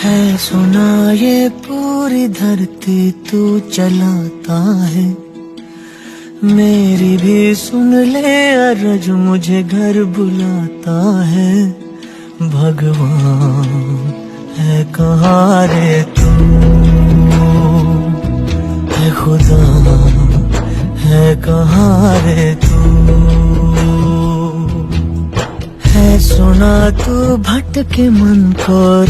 है सुना ये पूरी धरती तू चलाता है, मेरी भी सुन ले अरज मुझे घर बुलाता है। भगवान है कहाँ रे तू, है खुदा है कहाँ रे तू, है सुना तू भटके मन को